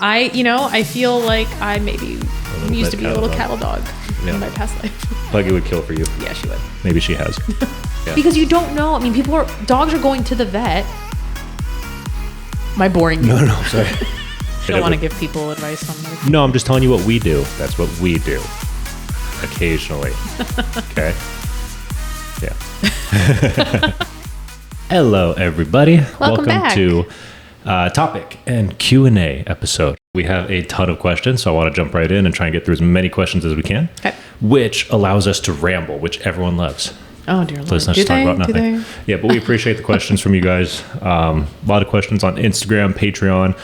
I feel like I maybe used to be a little cattle dog in my past life. Puggy would kill for you. Yeah, she would. Maybe she has. Yeah. Because you don't know. I mean, dogs are going to the vet. Am I boring you? No, sorry. I don't want to give people advice on that. No, I'm just telling you what we do. That's what we do. Occasionally. Okay? Yeah. Hello, everybody. Welcome back to topic and Q&A episode. We have a ton of questions, so I want to jump right in and try and get through as many questions as we can, okay, which allows us to ramble, which everyone loves. Oh, dear Lord. So let's not just talk about nothing. Yeah, but we appreciate the questions from you guys. A lot of questions on Instagram, Patreon.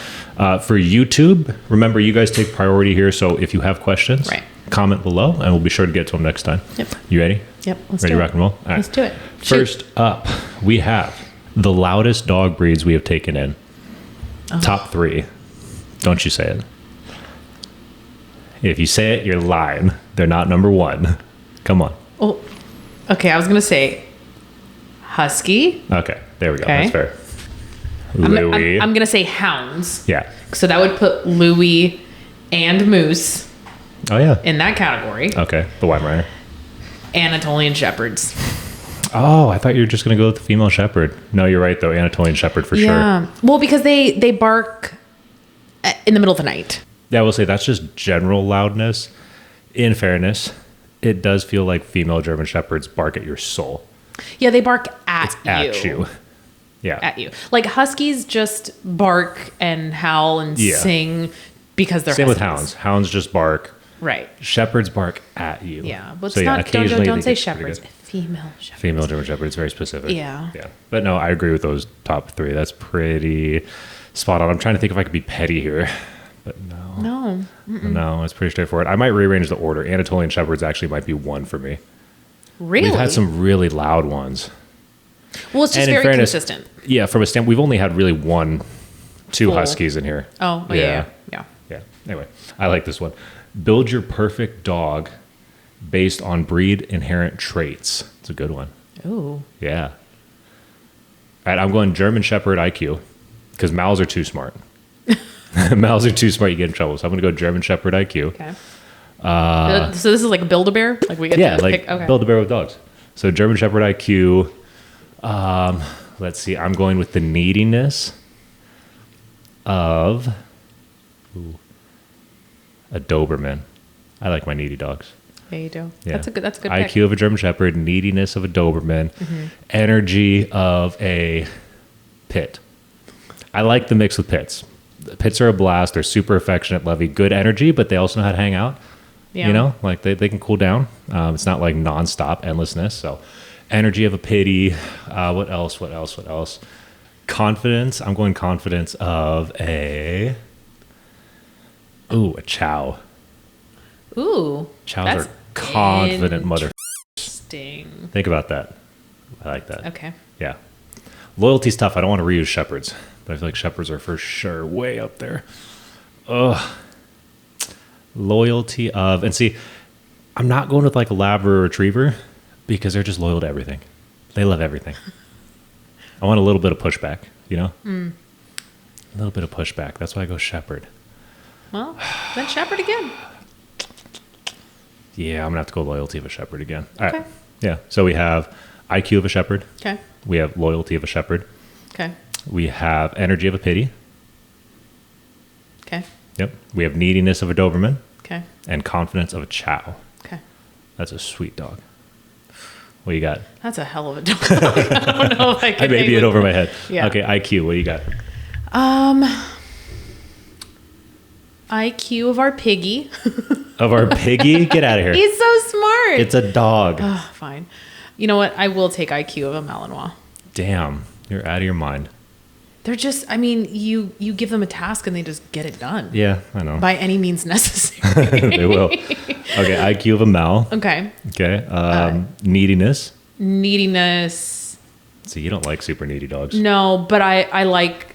For YouTube, remember, you guys take priority here, so if you have questions, comment below, and we'll be sure to get to them next time. Yep. You ready? Yep. Ready to rock and roll? All right. Let's do it. First up, we have the loudest dog breeds we have taken in. Oh. Top 3. Don't you say it. If you say it, you're lying. They're not number 1. Come on. Oh, okay. I was going to say husky. Okay. There we go. Okay. That's fair. Louis. I'm going to say hounds. Yeah. So that would put Louis and Moose. Oh, yeah. In that category. Okay. The Weimaraner. Anatolian Shepherds. Oh, I thought you were just going to go with the female shepherd. No, you're right, though. Anatolian shepherd for sure. Yeah. Well, because they bark in the middle of the night. Yeah, I will say that's just general loudness. In fairness, it does feel like female German shepherds bark at your soul. Yeah, they bark at you. At you. Yeah. At you. Like huskies just bark and howl and sing because they're Same huskies. with hounds. Hounds just bark. Right. Shepherds bark at you. Yeah, but so, it's not. occasionally Don't say shepherds. Female shepherds. Female German shepherd. It's very specific. Yeah. Yeah. But no, I agree with those top 3. That's pretty spot on. I'm trying to think if I could be petty here, but no. No. Mm-mm. No, it's pretty straightforward. I might rearrange the order. Anatolian shepherds actually might be 1 for me. Really? We've had some really loud ones. Well, it's just very consistent. Yeah, from a standpoint, we've only had really 2 huskies in here. Oh, yeah. Anyway, I like this one. Build your perfect dog based on breed inherent traits. It's a good one. Ooh. Yeah. All right, I'm going German Shepherd IQ because Mals are too smart. Mals are too smart, you get in trouble. So I'm going to go German Shepherd IQ. Okay. So this is like a Build-A-Bear? Like we get to pick? Okay. Build-A-Bear with dogs. So German Shepherd IQ. Let's see. I'm going with the neediness of a Doberman. I like my needy dogs. Yeah, you do. Yeah. That's a good IQ pick. of a German Shepherd, neediness of a Doberman, energy of a pit. I like the mix with pits. The pits are a blast. They're super affectionate, lovey, good energy, but they also know how to hang out. Yeah. You know, like they can cool down. It's not like nonstop endlessness. So energy of a pity. What else? Confidence. I'm going confidence of a chow. Ooh. Chows are confident mother. Interesting. Think about that. I like that. Okay. Yeah. Loyalty's tough. I don't want to reuse shepherds, but I feel like shepherds are for sure way up there. Ugh. Loyalty of, and see, I'm not going with like a Labrador Retriever because they're just loyal to everything. They love everything. I want a little bit of pushback, you know? A little bit of pushback. That's why I go shepherd. Well, then shepherd again. Yeah, I'm going to have to go loyalty of a shepherd again. All right. Okay. Yeah. So we have IQ of a shepherd. Okay. We have loyalty of a shepherd. Okay. We have energy of a pity. Okay. Yep. We have neediness of a Doberman. Okay. And confidence of a chow. Okay. That's a sweet dog. What you got? That's a hell of a dog. I don't know if I can. I may be it over my head. Yeah. Okay, IQ. What do you got? IQ of our piggy. Of our piggy? Get out of here. He's so smart. It's a dog. Oh, fine. You know what? I will take IQ of a Malinois. Damn. You're out of your mind. They're just, I mean, you give them a task and they just get it done. Yeah, I know. By any means necessary. They will. Okay, IQ of a Mal. Okay. Okay. Neediness. Neediness. So you don't like super needy dogs. No, but I like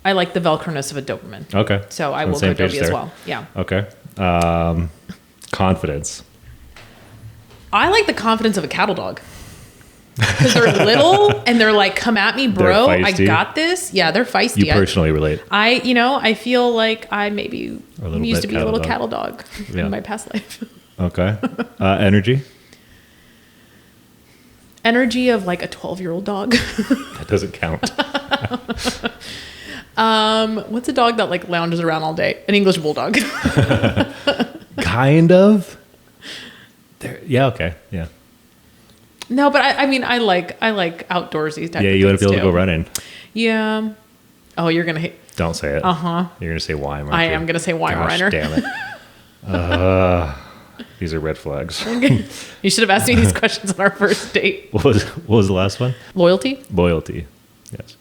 the Velcroness of a Doberman. Okay. So I will go Dobie as well. Yeah. Okay. Confidence. I like the confidence of a cattle dog. because they're little and they're like, come at me, bro. I feisty. got this. Yeah, they're feisty. You personally relate. I feel like I maybe used to be a little cattle dog Yeah. in my past life. Okay. Energy? Energy of like a 12-year-old dog. That doesn't count. What's a dog that like lounges around all day? An English bulldog. Kind of. Yeah, okay. Yeah. No, but I mean, I like outdoorsy type. Yeah, of you want to things be able to too. go running. Yeah. Oh, you're gonna hate. Don't say it. Uh-huh. You're going to say Weimar. I am gonna say Weimaraner. Gosh, damn it. These are red flags. You should have asked me these questions on our first date. What was the last one? Loyalty. Loyalty. Yes.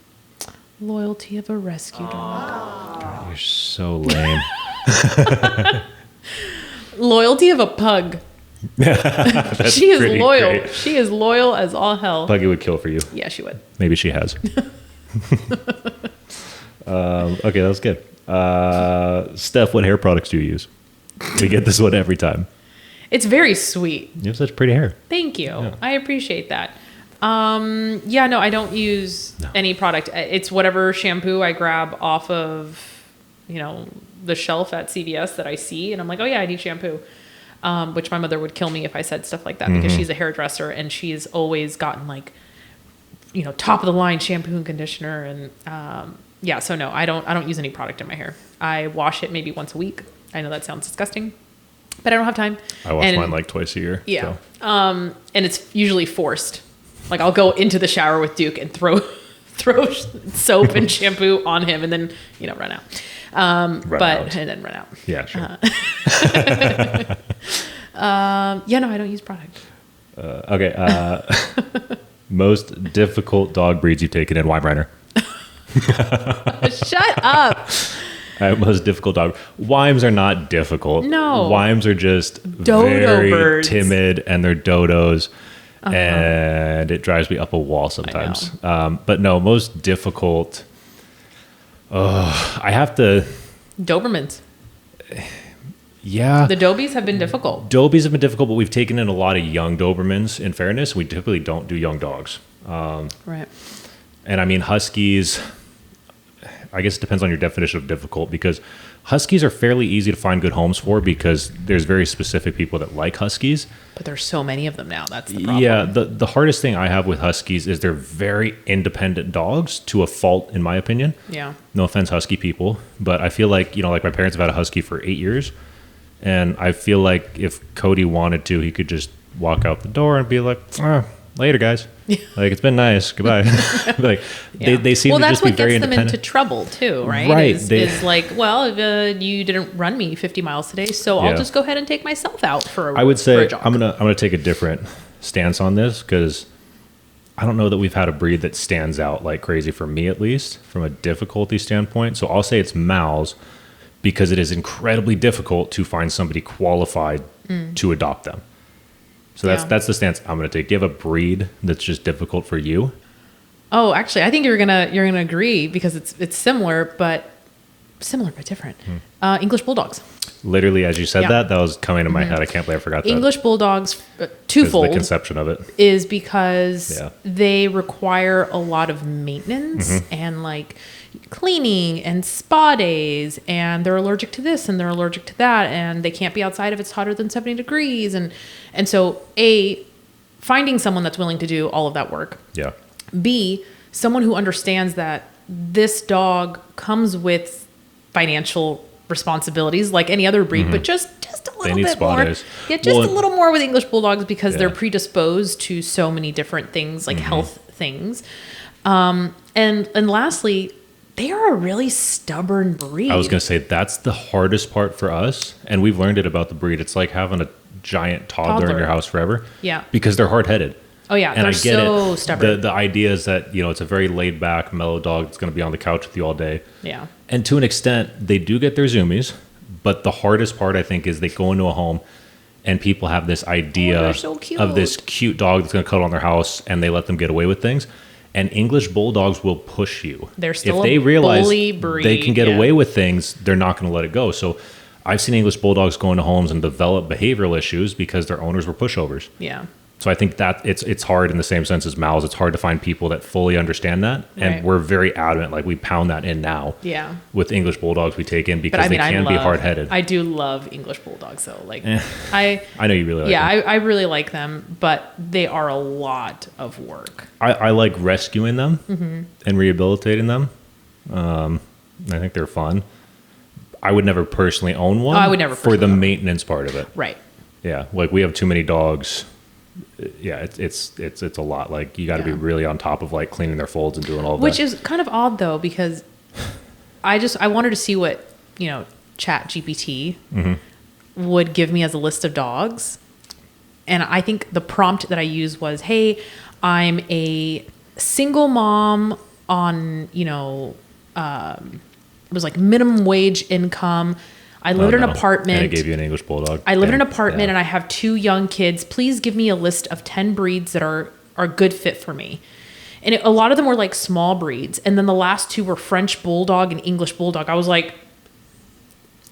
Loyalty of a rescue dog. God, you're so lame. Loyalty of a pug. That's She is pretty loyal. great. She is loyal as all hell. Puggy would kill for you. Yeah, she would. Maybe she has. Okay, that was good. Steph, what hair products do you use? We get this one every time. It's very sweet. You have such pretty hair. Thank you. Yeah. I appreciate that. Yeah, no, I don't use any product. It's whatever shampoo I grab off of, the shelf at CVS that I see. And I'm like, oh yeah, I need shampoo. Which my mother would kill me if I said stuff like that because she's a hairdresser and she's always gotten like, top of the line shampoo and conditioner. And, yeah, so no, I don't use any product in my hair. I wash it maybe once a week. I know that sounds disgusting, but I don't have time. I wash mine like twice a year. Yeah. So. And it's usually forced. Like I'll go into the shower with Duke and throw soap and shampoo on him and then, run out. And then run out. Yeah, sure. Yeah, no, I don't use product. Okay. Most difficult dog breeds you've taken in Weimaraner. Shut up. Most difficult dog. Weims are not difficult. No. Weims are just Dodo very birds. timid and they're dodos. And it drives me up a wall sometimes. But no, most difficult. I have to. Dobermans. Yeah. The Dobies have been difficult. Dobies have been difficult, but we've taken in a lot of young Dobermans. In fairness, we typically don't do young dogs. Right. And I mean, Huskies, I guess it depends on your definition of difficult because Huskies are fairly easy to find good homes for because there's very specific people that like Huskies. But there's so many of them now. That's the problem. Yeah. The hardest thing I have with Huskies is they're very independent dogs to a fault, in my opinion. Yeah. No offense, Husky people. But I feel like, like my parents have had a Husky for 8 years. And I feel like if Cody wanted to, he could just walk out the door and be like, later, guys. Like, it's been nice. Goodbye. Like, they seem to just be very independent. Well, that's what gets them into trouble, too, right? Right. Is like, well, you didn't run me 50 miles today, so I'll just go ahead and take myself out for a jog. I would say I'm gonna take a different stance on this because I don't know that we've had a breed that stands out like crazy for me, at least, from a difficulty standpoint. So I'll say it's Mals because it is incredibly difficult to find somebody qualified to adopt them. So that's the stance I'm going to take. Do you have a breed that's just difficult for you? Oh, actually, I think you're gonna agree because it's similar but different. English Bulldogs. Literally, as you said that was coming to my head. I can't believe I forgot that. English Bulldogs, twofold. The conception of it is because they require a lot of maintenance and like cleaning and spa days, and they're allergic to this and they're allergic to that, and they can't be outside if it's hotter than 70 degrees, and so finding someone that's willing to do all of that work. Yeah. B, someone who understands that this dog comes with financial responsibilities like any other breed, but just a little bit more. Yeah, just a little more with English Bulldogs because they're predisposed to so many different things, like health things. And lastly, they are a really stubborn breed. I was going to say that's the hardest part for us, and we've learned it about the breed. It's like having a giant toddler in your house forever. Yeah. Because they're hard-headed. Oh yeah, and they're I get so it. stubborn. The idea is that, it's a very laid-back, mellow dog that's going to be on the couch with you all day. Yeah. And to an extent, they do get their zoomies, but the hardest part, I think, is they go into a home and people have this idea of this cute dog that's going to cuddle on their house, and they let them get away with things. And English Bulldogs will push you. They're still if they realize bully breed, they can get away with things, they're not going to let it go. So I've seen English Bulldogs go into homes and develop behavioral issues because their owners were pushovers. Yeah. So I think that it's hard in the same sense as Mal's. It's hard to find people that fully understand that. And we're very adamant. Like we pound that in now. Yeah. With English Bulldogs we take in because they can be hard-headed. I do love English Bulldogs though. Like I know you really like them. Yeah, I really like them, but they are a lot of work. I like rescuing them and rehabilitating them. I think they're fun. I would never personally own one. I would never for the maintenance part of it. Right. Yeah, like we have too many dogs. Yeah, it's a lot. Like you got to be really on top of like cleaning their folds and doing all of that. Which is kind of odd though, because I wanted to see what, Chat GPT would give me as a list of dogs. And I think the prompt that I used was, hey, I'm a single mom on, it was like minimum wage income. I live in an apartment. And it gave you an English Bulldog. I live in an apartment and I have 2 young kids. Please give me a list of 10 breeds that are a good fit for me. And a lot of them were like small breeds. And then the last 2 were French Bulldog and English Bulldog. I was like...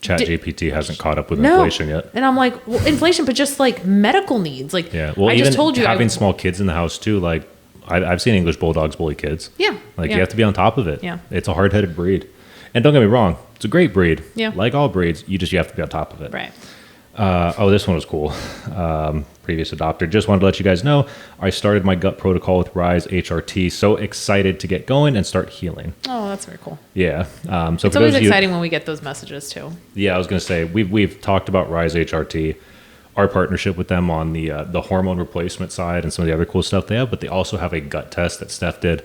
ChatGPT hasn't caught up with inflation yet. And I'm like, well, inflation, but just like medical needs. Like, I just told you having small kids in the house too, like I've seen English Bulldogs bully kids. Yeah. Like you have to be on top of it. Yeah. It's a hard-headed breed. And don't get me wrong, it's a great breed. Yeah. Like all breeds, you have to be on top of it. Right. This one was cool. Previous adopter. Just wanted to let you guys know, I started my gut protocol with Rise HRT. So excited to get going and start healing. Oh, that's very cool. Yeah. So it's always exciting when we get those messages too. Yeah, I was going to say, we've talked about Rise HRT, our partnership with them on the hormone replacement side and some of the other cool stuff they have, but they also have a gut test that Steph did.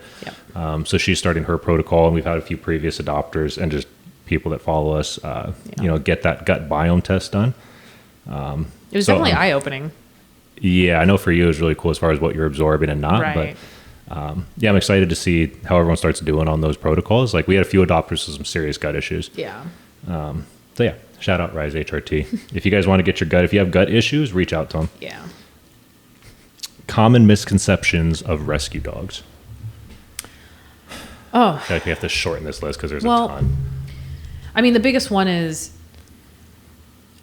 Yep. So she's starting her protocol, and we've had a few previous adopters and just people that follow us, get that gut biome test done. It was definitely eye-opening. Yeah, I know for you it was really cool as far as what you're absorbing and not. Right. But I'm excited to see how everyone starts doing on those protocols. Like we had a few adopters with some serious gut issues. Yeah. Shout out Rise HRT. If you guys want to get your gut, if you have gut issues, reach out to them. Yeah. Common misconceptions of rescue dogs. Oh. I feel like we have to shorten this list because there's a ton. I mean, the biggest one is,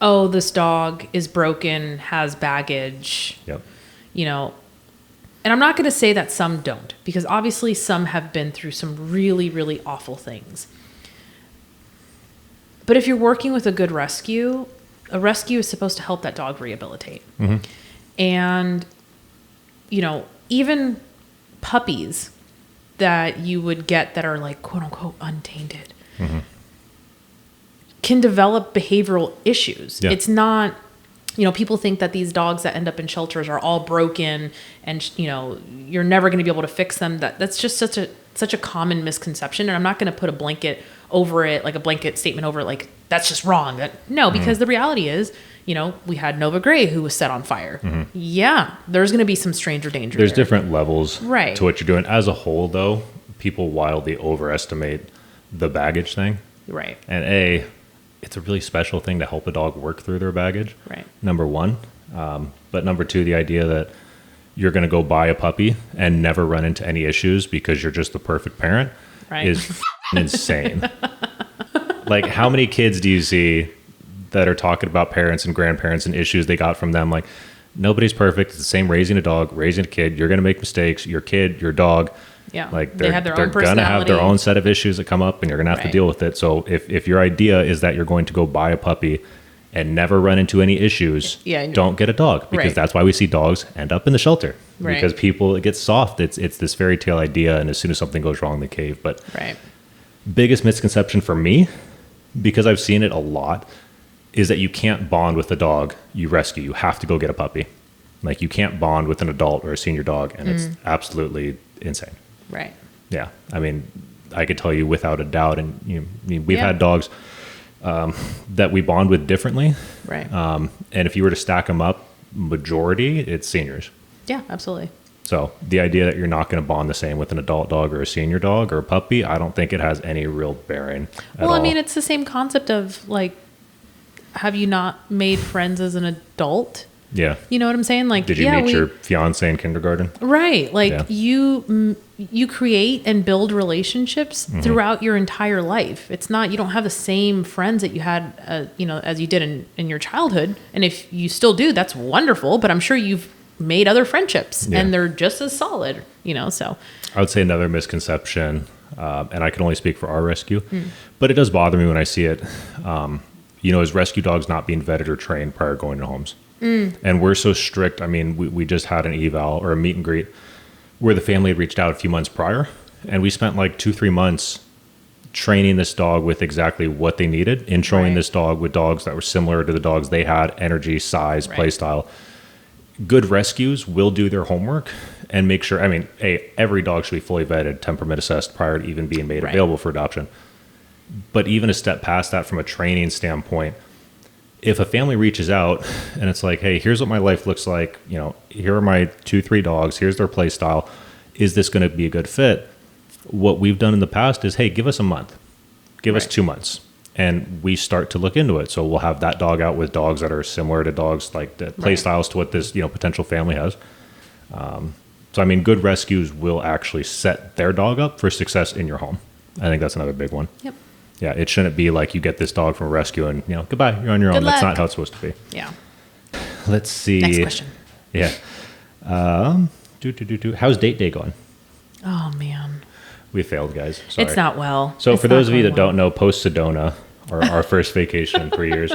this dog is broken, has baggage. Yep. And I'm not going to say that some don't, because obviously some have been through some really, really awful things. But if you're working with a good rescue, a rescue is supposed to help that dog rehabilitate. Mm-hmm. And, even puppies that you would get that are like, quote unquote, untainted, can develop behavioral issues. Yeah. It's not, people think that these dogs that end up in shelters are all broken and, you're never going to be able to fix them. That's just such a common misconception. And I'm not going to put a blanket over it, like a blanket statement over it, like that's just wrong. Because the reality is, we had Nova Gray who was set on fire. Mm-hmm. Yeah, there's going to be some stranger danger. There's different levels to what you're doing. As a whole, though, people wildly overestimate the baggage thing. Right. And it's a really special thing to help a dog work through their baggage. Right. Number one. But number two, the idea that you're going to go buy a puppy and never run into any issues because you're just the perfect parent is insane. Like, how many kids do you see that are talking about parents and grandparents and issues they got from them? Like, nobody's perfect. It's the same raising a dog, raising a kid. You're going to make mistakes. Your kid, your dog. Yeah. Like, they're going to have their own set of issues that come up, and you're going to have to deal with it. So if your idea is that you're going to go buy a puppy and never run into any issues, don't get a dog, because that's why we see dogs end up in the shelter. Because people, it gets soft. It's this fairy tale idea, and as soon as something goes wrong, they cave. But biggest misconception for me, because I've seen it a lot, is that you can't bond with the dog you rescue. You have to go get a puppy. Like, you can't bond with an adult or a senior dog, and it's absolutely insane. Right. Yeah. I mean, I could tell you without a doubt, and we've had dogs that we bond with differently. Right. And if you were to stack them up, majority, it's seniors. Yeah, absolutely. So the idea that you're not going to bond the same with an adult dog or a senior dog or a puppy, I don't think it has any real bearing at all. I mean, it's the same concept of, like, have you not made friends as an adult? Yeah. You know what I'm saying? Like, did you meet your fiance in kindergarten? Right. Like, you create and build relationships throughout your entire life. It's not, you don't have the same friends that you had, as you did in your childhood. And if you still do, that's wonderful. But I'm sure you've made other friendships and they're just as solid, so. I would say another misconception, and I can only speak for our rescue, but it does bother me when I see it, is rescue dogs not being vetted or trained prior to going to homes. And we're so strict. I mean, we just had an eval or a meet and greet where the family had reached out a few months prior, and we spent like 2-3 months training this dog with exactly what they needed, introing this dog with dogs that were similar to the dogs they had, energy, size, play style. Good rescues will do their homework and make sure, every dog should be fully vetted, temperament assessed prior to even being made available for adoption. But even a step past that from a training standpoint, if a family reaches out and it's like, hey, here's what my life looks like, here are my 2-3 dogs, here's their play style, is this going to be a good fit? What we've done in the past is, hey, give us a month, give us 2 months, and we start to look into it. So we'll have that dog out with dogs that are similar to dogs, like the play styles to what this potential family has. Good rescues will actually set their dog up for success in your home. I think that's another big one. Yep. Yeah, it shouldn't be like you get this dog from a rescue and, goodbye, you're on your own. That's not how it's supposed to be. Yeah. Let's see. Next question. Yeah. How's date day going? Oh, man. We failed, guys. Sorry. It's not well. So for those of you that don't know, post-Sedona, or our first vacation in 3 years,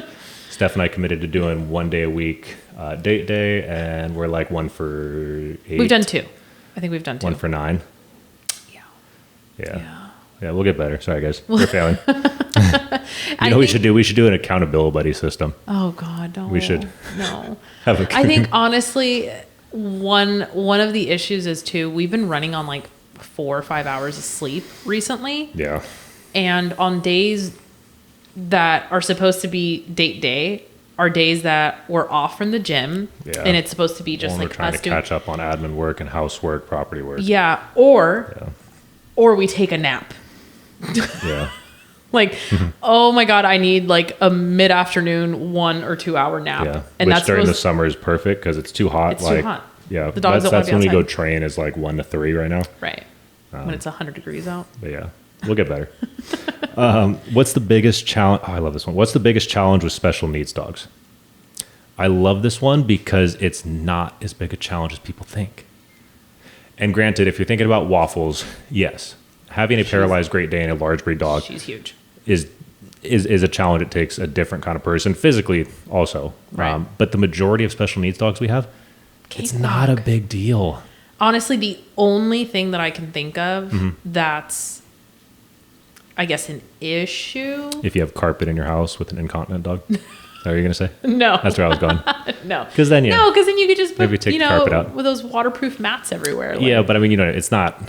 Steph and I committed to doing 1 day a week date day, and we're like 1 for 8. We've done 2. I think we've done 2. 1 for 9. Yeah. Yeah, we'll get better. Sorry, guys. We're failing. We should do? We should do an accountability buddy system. Oh, God, no. We should. No. I think, honestly, one of the issues is, too, we've been running on, 4 or 5 hours of sleep recently. Yeah. And on days that are supposed to be date day are days that we're off from the gym. Yeah. And it's supposed to be just we're trying to catch up on admin work and housework, property work. Yeah. Or we take a nap. Yeah. Oh my God, I need a mid-afternoon 1 or 2 hour nap. Yeah. And which during the summer is perfect because it's too hot. It's too hot. Yeah. The dogs that's when we go train is 1 to 3 right now. Right. When it's 100 degrees out. But yeah, we'll get better. What's the biggest challenge? Oh, I love this one. What's the biggest challenge with special needs dogs? I love this one because it's not as big a challenge as people think. And granted, if you're thinking about Waffles, yes, having a paralyzed Great Dane, a large breed dog, she's huge, is a challenge. It takes a different kind of person, physically also. Right. But the majority of special needs dogs we have, it's not a big deal. Honestly, the only thing that I can think of that's, I guess, an issue. If you have carpet in your house with an incontinent dog. Is that what you're going to say? No. That's where I was going. No. Because then, No, because then you could just put, maybe take the carpet out. with those waterproof mats everywhere. Yeah, but it's not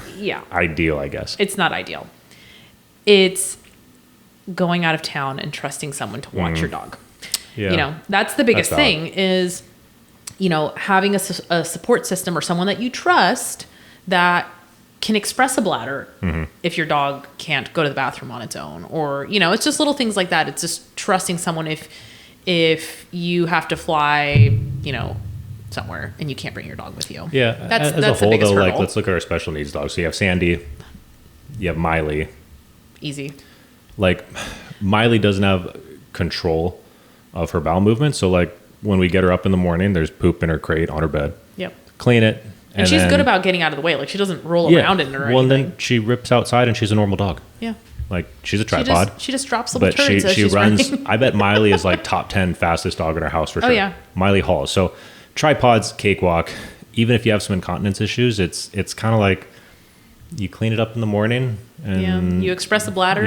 ideal, I guess. It's not ideal. It's going out of town and trusting someone to watch your dog. Yeah. That's the biggest thing is, having a support system or someone that you trust that can express a bladder if your dog can't go to the bathroom on its own, or it's just little things like that. It's just trusting someone if you have to fly somewhere and you can't bring your dog with you. Yeah, that's as a whole the biggest though, hurdle. let's look at our special needs dogs. So you have Sandy, you have Miley. Easy. Miley doesn't have control of her bowel movement, so when we get her up in the morning, there's poop in her crate on her bed. Yep. Clean it. And she's good about getting out of the way. She doesn't roll around in it or anything. Well, and then she rips outside and she's a normal dog. Yeah. She's a tripod. She just drops little turds as she she's runs. running. I bet Miley is top 10 fastest dog in our house for sure. Oh, yeah. Miley hauls. So tripods, cakewalk. Even if you have some incontinence issues, it's kind of you clean it up in the morning. And you express a bladder.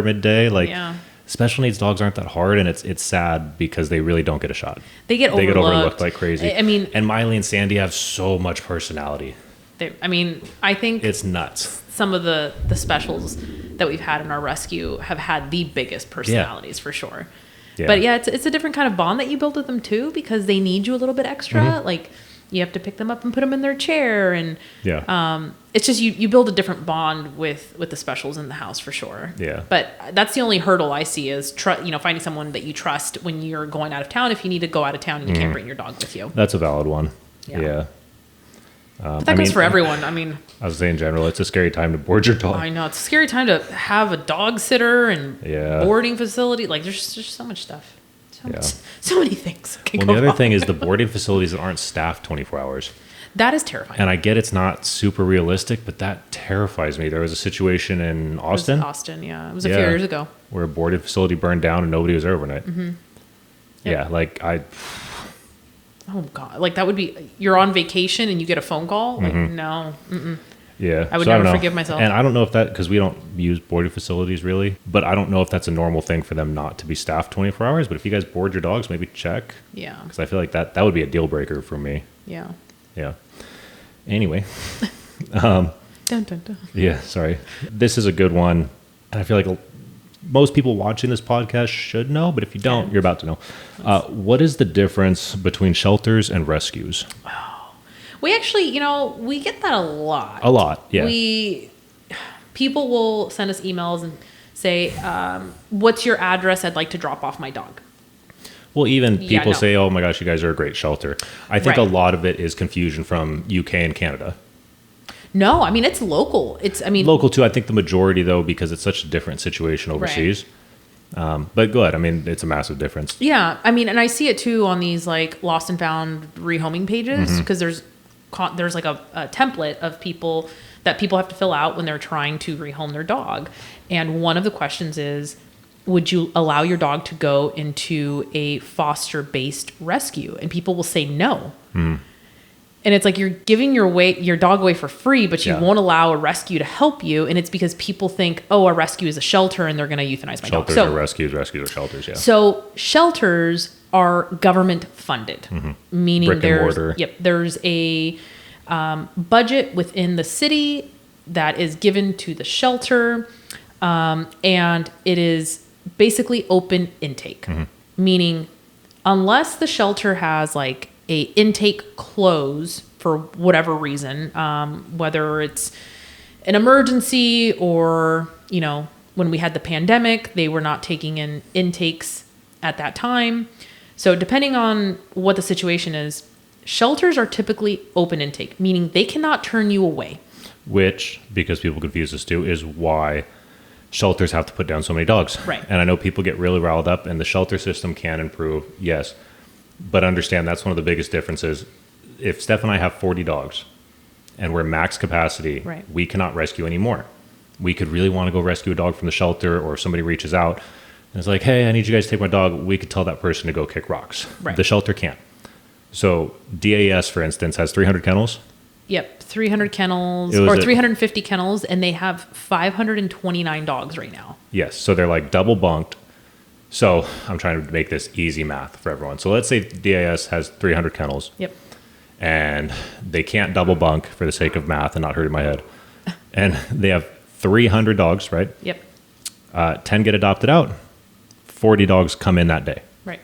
Midday. Special needs dogs aren't that hard, and it's sad because they really don't get a shot. They get overlooked like crazy. And Miley and Sandy have so much personality. I think it's nuts. Some of the specials that we've had in our rescue have had the biggest personalities for sure. Yeah. But it's a different kind of bond that you build with them too, because they need you a little bit extra. You have to pick them up and put them in their chair, and it's just you build a different bond with the specials in the house for sure. Yeah. But that's the only hurdle I see is finding someone that you trust when you're going out of town. If you need to go out of town and you can't bring your dog with you, that's a valid one. Yeah. But that goes for everyone. I was saying in general, it's a scary time to board your dog. I know it's a scary time to have a dog sitter and boarding facility. There's just so much stuff. So many things can well, go the other wrong. thing is the boarding facilities that aren't staffed 24 hours. That is terrifying. And I get it's not super realistic, but that terrifies me. There was a situation in Austin. It was a few years ago. Where a boarding facility burned down and nobody was there overnight. Mm-hmm. Yeah, like Oh God! Like that would be you're on vacation and you get a phone call. Like no. Mm-mm. Yeah, I would never forgive myself. And I don't know if that because we don't use boarding facilities really, but I don't know if that's a normal thing for them not to be staffed 24 hours. But if you guys board your dogs, maybe check. Yeah. Because I feel like that would be a deal breaker for me. Yeah. Yeah. Anyway. Dun, dun, dun. Yeah. Sorry. This is a good one, and I feel like most people watching this podcast should know, but if you don't, you're about to know. What is the difference between shelters and rescues? We actually, we get that a lot. A lot, yeah. People will send us emails and say, what's your address? I'd like to drop off my dog. Well, even people say, oh my gosh, you guys are a great shelter. I think a lot of it is confusion from UK and Canada. No, I mean, it's local. Local too. I think the majority though, because it's such a different situation overseas. Right. But go ahead. I mean, it's a massive difference. Yeah. I mean, and I see it too on these like lost and found rehoming pages because there's like a template of people have to fill out when they're trying to rehome their dog. And one of the questions is, would you allow your dog to go into a foster-based rescue? And people will say no. And it's like you're giving your dog away for free, but you won't allow a rescue to help you. And it's because people think, oh, a rescue is a shelter and they're going to euthanize my dog. Shelters are rescues are shelters, yeah. So shelters are government funded, meaning there's a budget within the city that is given to the shelter, and it is basically open intake, meaning unless the shelter has like a intake close for whatever reason, whether it's an emergency or, when we had the pandemic, they were not taking in intakes at that time. So depending on what the situation is, shelters are typically open intake, meaning they cannot turn you away. Which, because people confuse this too, is why shelters have to put down so many dogs. Right. And I know people get really riled up, and the shelter system can improve, yes. But understand that's one of the biggest differences. If Steph and I have 40 dogs and we're max capacity, we cannot rescue anymore. We could really want to go rescue a dog from the shelter, or if somebody reaches out and it's like, hey, I need you guys to take my dog. We could tell that person to go kick rocks. Right. The shelter can't. So DAS, for instance, has 300 kennels. Yep, 300 kennels or 350 kennels, and they have 529 dogs right now. Yes, so they're like double bunked. So I'm trying to make this easy math for everyone. So let's say DAS has 300 kennels. Yep. And they can't double bunk for the sake of math and not hurting my head. And they have 300 dogs, right? Yep. 10 get adopted out. 40 dogs come in that day. Right.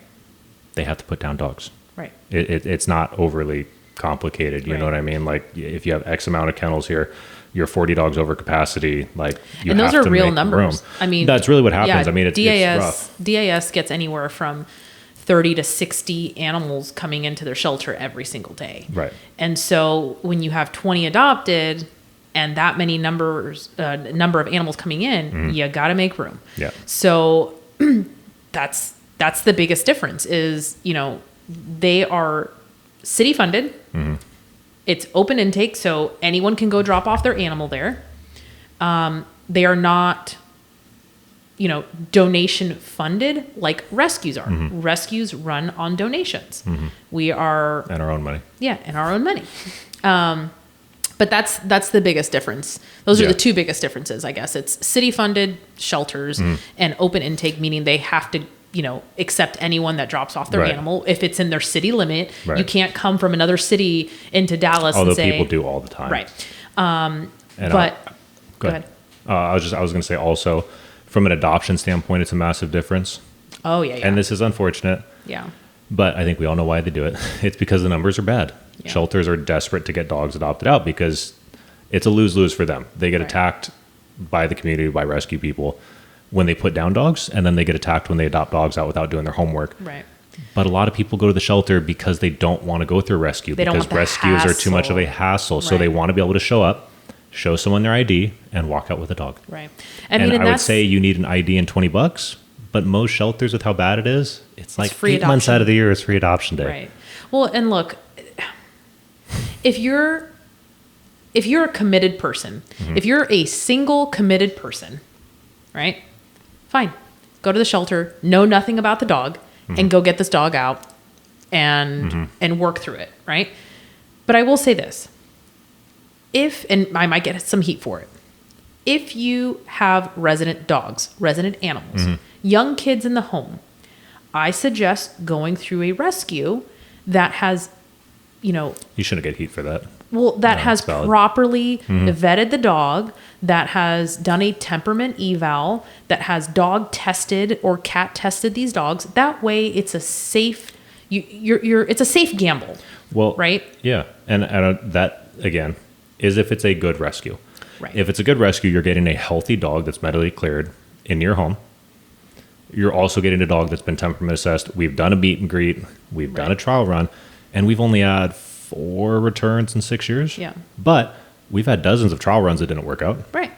They have to put down dogs. Right. It's not overly complicated. You know what I mean? Like if you have X amount of kennels here, you're 40 dogs over capacity. Like you and those have are to real make numbers. Room. I mean, that's really what happens. Yeah, I mean, it's rough. DAS gets anywhere from 30 to 60 animals coming into their shelter every single day. Right. And so when you have 20 adopted and that many number of animals coming in, you got to make room. Yeah. So that's the biggest difference is, they are city funded. It's open intake, so anyone can go drop off their animal there. They are not, donation funded like rescues are. Rescues run on donations. We are... And our own money. Yeah, and our own money. But that's the biggest difference. Those are the two biggest differences, I guess. It's city funded shelters and open intake, meaning they have to accept anyone that drops off their animal. If it's in their city limit, you can't come from another city into Dallas Although and say... people do all the time. Right. But go ahead. I was going to say also, from an adoption standpoint, it's a massive difference. Oh, yeah. And this is unfortunate. Yeah. But I think we all know why they do it. It's because the numbers are bad. Yeah. Shelters are desperate to get dogs adopted out because it's a lose-lose for them. They get attacked by the community, by rescue people, when they put down dogs, and then they get attacked when they adopt dogs out without doing their homework. Right. But a lot of people go to the shelter because they don't want to go through rescue because rescues are too much of a hassle. Right. So they want to be able to show up, show someone their ID, and walk out with a dog. Right. I would say you need an ID and $20, but most shelters with how bad it is, it's like free 8 adoption. months out of the year is free adoption day. Right. Well, and look, if you're a committed person, if you're a single committed person, right? Fine. Go to the shelter, know nothing about the dog, and go get this dog out and work through it, right? But I will say this. And I might get some heat for it. If you have resident dogs, resident animals, young kids in the home, I suggest going through a rescue that has, you shouldn't get heat for that. Well, that has properly vetted the dog, that has done a temperament eval, that has dog tested or cat tested these dogs. That way, it's a safe. It's a safe gamble. Well, right? Yeah, and that again is if it's a good rescue. Right. If it's a good rescue, you're getting a healthy dog that's medically cleared in your home. You're also getting a dog that's been temperament assessed. We've done a meet and greet. We've done a trial run, and we've only had 4 returns in 6 years. Yeah. But we've had dozens of trial runs that didn't work out. Right.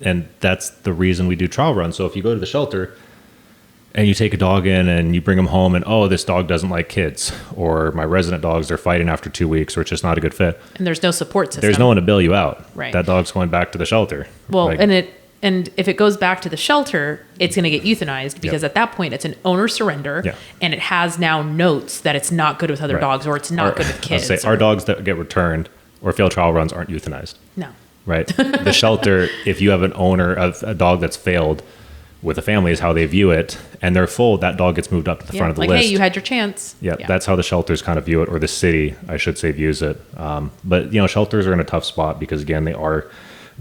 And that's the reason we do trial runs. So if you go to the shelter and you take a dog in and you bring them home and, oh, this dog doesn't like kids, or my resident dogs are fighting after 2 weeks, or it's just not a good fit. And there's no support system. There's no one to bail you out. Right. That dog's going back to the shelter. Well, and if it goes back to the shelter, it's going to get euthanized because at that point it's an owner surrender, and it has now notes that it's not good with other dogs, or it's not good with kids. Our dogs that get returned or fail trial runs aren't euthanized. No. Right. The shelter, if you have an owner of a dog that's failed with a family, is how they view it, and they're full, that dog gets moved up to the front of the list. Hey, you had your chance. Yeah, that's how the shelters kind of view it, or the city, I should say, views it. But shelters are in a tough spot because, again, they are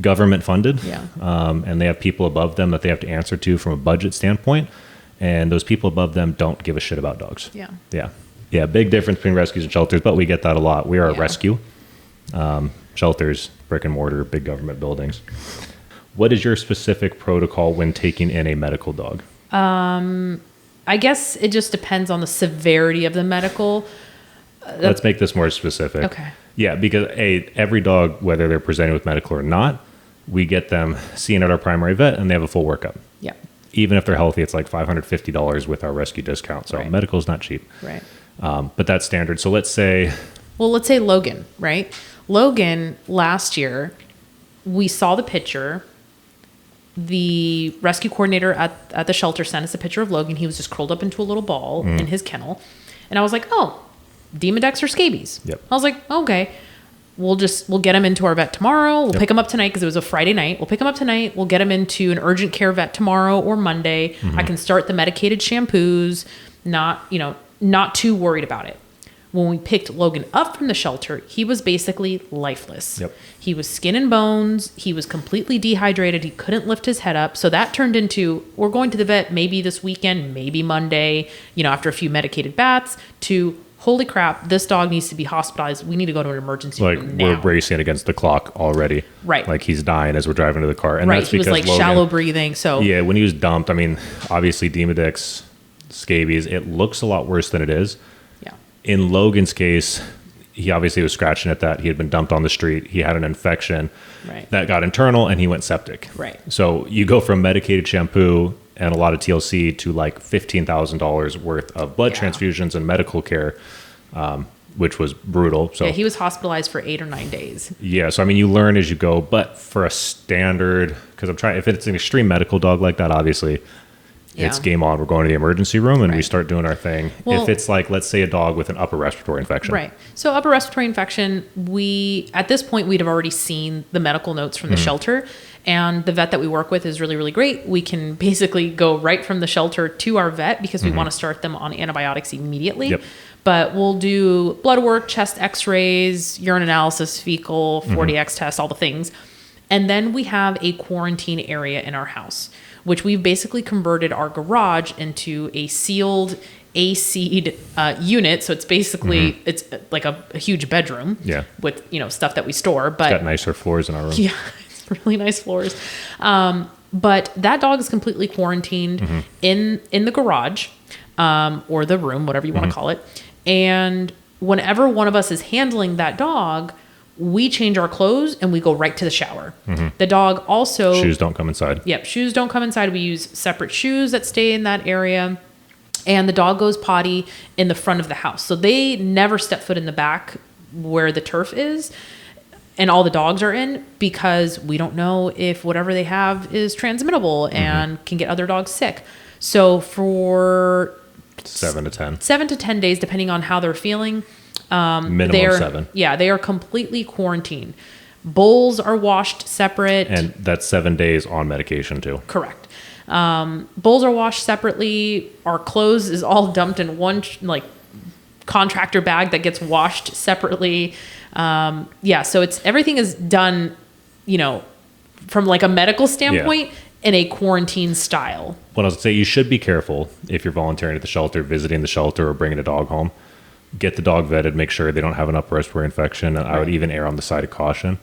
government funded, and they have people above them that they have to answer to from a budget standpoint, and those people above them don't give a shit about dogs. Yeah. Big difference between rescues and shelters, but we get that a lot. We are a rescue. Shelters, brick and mortar, big government buildings. What is your specific protocol when taking in a medical dog? I guess it just depends on the severity of the medical. Let's make this more specific. Okay. Yeah, because every dog, whether they're presented with medical or not, we get them seen at our primary vet and they have a full workup. Yeah. Even if they're healthy, it's like $550 with our rescue discount. So medical is not cheap. Right. But that's standard. So let's say Logan, right? Logan, last year, we saw the picture. The rescue coordinator at the shelter sent us a picture of Logan. He was just curled up into a little ball in his kennel. And I was like, oh, Demodex or scabies. Yep. I was like, okay, we'll get him into our vet tomorrow. We'll pick him up tonight because it was a Friday night. We'll pick him up tonight. We'll get him into an urgent care vet tomorrow or Monday. I can start the medicated shampoos. Not too worried about it. When we picked Logan up from the shelter, he was basically lifeless. Yep. He was skin and bones. He was completely dehydrated. He couldn't lift his head up. So that turned into, we're going to the vet maybe this weekend, maybe Monday, after a few medicated baths, to, holy crap, this dog needs to be hospitalized. We need to go to an emergency room now. We're racing against the clock already. Right. Like he's dying as we're driving to the car. And that's he was because like shallow breathing. So yeah, when he was dumped, obviously Demodex, scabies, it looks a lot worse than it is. Yeah. In Logan's case, he obviously was scratching at that. He had been dumped on the street. He had an infection that got internal and he went septic. Right. So you go from medicated shampoo and a lot of TLC to like $15,000 worth of blood transfusions and medical care, which was brutal. So he was hospitalized for 8 or 9 days. Yeah. So, you learn as you go, but for a standard, because if it's an extreme medical dog like that, obviously it's game on. We're going to the emergency room and we start doing our thing. Well, if it's like, let's say a dog with an upper respiratory infection. Right. So upper respiratory infection, at this point, we'd have already seen the medical notes from the shelter. And the vet that we work with is really, really great. We can basically go right from the shelter to our vet because we want to start them on antibiotics immediately. Yep. But we'll do blood work, chest x-rays, urine analysis, fecal, 4DX tests, all the things. And then we have a quarantine area in our house, which we've basically converted our garage into a sealed AC'd unit. So it's basically, it's like a huge bedroom with, stuff that we store. But it's got nicer floors in our room. Yeah, it's really nice floors. But that dog is completely quarantined in the garage or the room, whatever you want to call it. And whenever one of us is handling that dog, we change our clothes and we go right to the shower. The dog also... Shoes don't come inside. Yep, shoes don't come inside. We use separate shoes that stay in that area. And the dog goes potty in the front of the house. So they never step foot in the back where the turf is and all the dogs are in, because we don't know if whatever they have is transmittable and can get other dogs sick. So for 7 to 10. 7 to 10 days, depending on how they're feeling. Minimum 7. Yeah, they are completely quarantined. Bowls are washed separate. And that's 7 days on medication too. Correct. Bowls are washed separately. Our clothes is all dumped in one like contractor bag that gets washed separately. So everything is done, from like a medical standpoint in a quarantine style. What I was going to say, you should be careful if you're volunteering at the shelter, visiting the shelter, or bringing a dog home. Get the dog vetted, make sure they don't have an upper respiratory infection. And I would even err on the side of caution.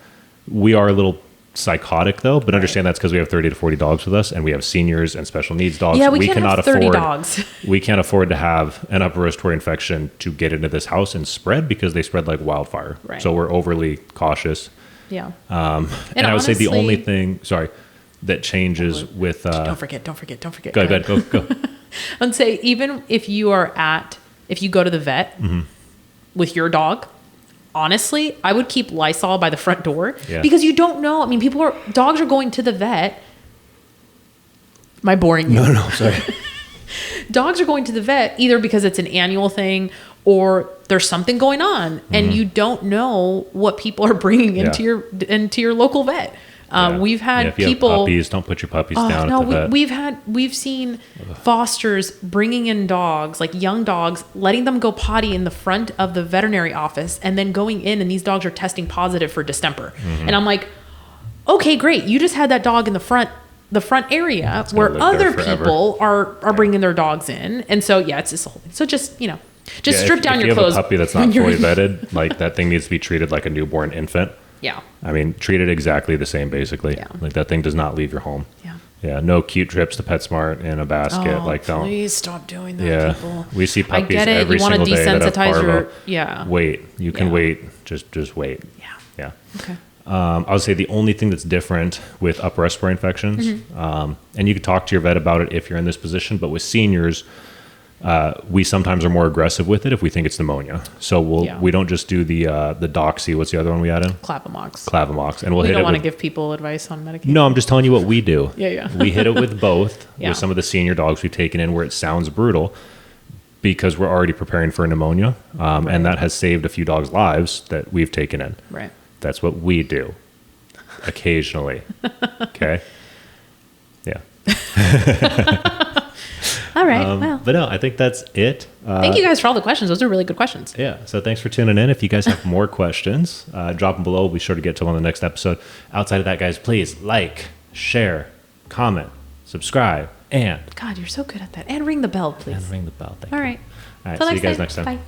We are a little psychotic though, but understand that's because we have 30 to 40 dogs with us, and we have seniors and special needs dogs. Yeah, we cannot have 30 dogs. We can't afford to have an upper respiratory infection to get into this house and spread, because they spread like wildfire. Right. So we're overly cautious. Yeah. And I would say the only thing, that changes with... Don't forget. Go ahead. I'd say even if you go to the vet with your dog, honestly, I would keep Lysol by the front door because you don't know. I mean, dogs are going to the vet. Am I boring you? No, sorry. Dogs are going to the vet either because it's an annual thing or there's something going on, and you don't know what people are bringing into your local vet. We've had if you people. Have puppies, don't put your puppies down at the vet. We've seen fosters bringing in dogs, like young dogs, letting them go potty in the front of the veterinary office, and then going in, and these dogs are testing positive for distemper. And I'm like, okay, great. You just had that dog in the front area where other people are bringing their dogs in, and so it's this whole thing. So just strip down your clothes. If you have a puppy that's not fully vetted, like that thing needs to be treated like a newborn infant. Yeah. I mean, treat it exactly the same, basically. Yeah. Like that thing does not leave your home. Yeah. Yeah. No cute trips to PetSmart in a basket. Don't. Please stop doing that, people. We see puppies every single day that have parvo. Wait. You can wait. Just wait. Yeah. Okay. I would say the only thing that's different with upper respiratory infections, and you could talk to your vet about it if you're in this position, but with seniors, we sometimes are more aggressive with it if we think it's pneumonia. So we don't just do the Doxy. What's the other one we add in? Clavamox. And we don't want to give people advice on medication. No, I'm just telling you what we do. Yeah. We hit it with both with some of the senior dogs we've taken in where it sounds brutal because we're already preparing for pneumonia. And that has saved a few dogs' lives that we've taken in. Right. That's what we do occasionally. Okay. Yeah. All right. But no, I think that's it. Thank you guys for all the questions. Those are really good questions. Yeah. So thanks for tuning in. If you guys have more questions, drop them below. We'll be sure to get to them on the next episode. Outside of that, guys, please like, share, comment, subscribe, and... God, you're so good at that. And ring the bell, please. And ring the bell. Thank you. All right. See you guys next time. Bye.